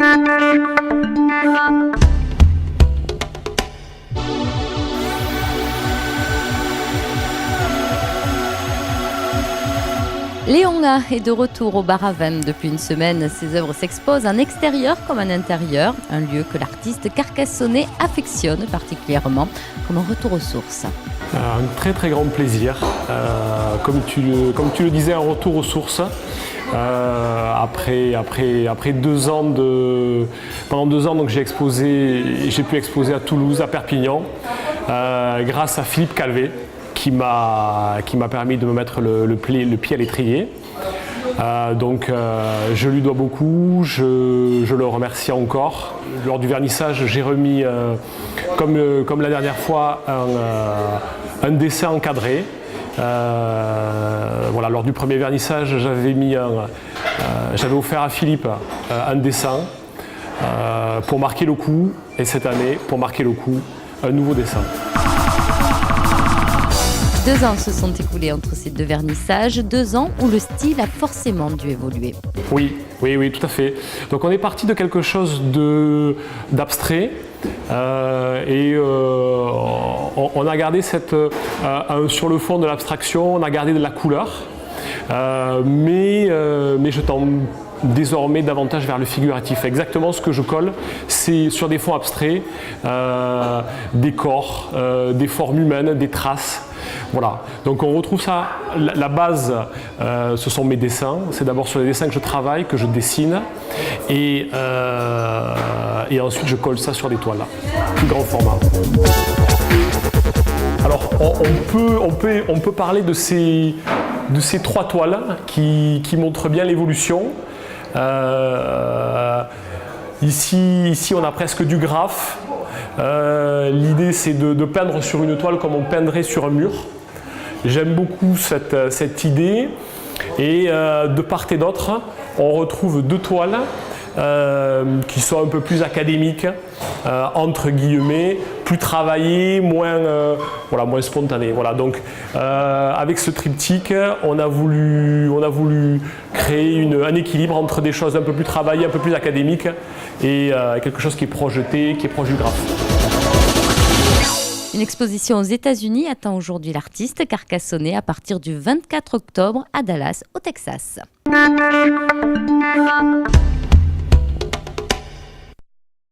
Léon A est de retour au bar à vin depuis une semaine. Ses œuvres s'exposent en extérieur comme en intérieur, un lieu que l'artiste carcassonnais affectionne particulièrement comme un retour aux sources. Un très très grand plaisir, comme tu le disais, un retour aux sources. Après 2 ans pendant 2 ans, donc j'ai pu exposer à Toulouse, à Perpignan, grâce à Philippe Calvé, qui m'a permis de me mettre le pied à l'étrier. Je lui dois beaucoup, je le remercie encore. Lors du vernissage, j'ai remis, comme la dernière fois, un dessin encadré. Lors du premier vernissage, j'avais offert à Philippe un dessin pour marquer le coup, et cette année, pour marquer le coup, un nouveau dessin. 2 ans se sont écoulés entre ces 2 vernissages, 2 ans où le style a forcément dû évoluer. Oui, tout à fait. Donc on est parti de quelque chose d'abstrait on a gardé sur le fond de l'abstraction, on a gardé de la couleur, mais je tends désormais davantage vers le figuratif. Exactement ce que je colle, c'est sur des fonds abstraits, des corps, des formes humaines, des traces. Voilà, donc on retrouve ça, la base, ce sont mes dessins, c'est d'abord sur les dessins que je travaille, que je dessine, et ensuite je colle ça sur des toiles, plus grand format. Alors on peut parler de ces 3 toiles qui montrent bien l'évolution. Ici on a presque du graphe. L'idée c'est de peindre sur une toile comme on peindrait sur un mur. J'aime beaucoup cette idée, et de part et d'autre on retrouve 2 toiles qui sont un peu plus académiques, entre guillemets, plus travaillées, moins spontanées. Voilà, donc avec ce triptyque, on a voulu créer un équilibre entre des choses un peu plus travaillées, un peu plus académiques, et quelque chose qui est projeté, qui est proche du graphe. Une exposition aux États-Unis attend aujourd'hui l'artiste carcassonnais à partir du 24 octobre à Dallas, au Texas.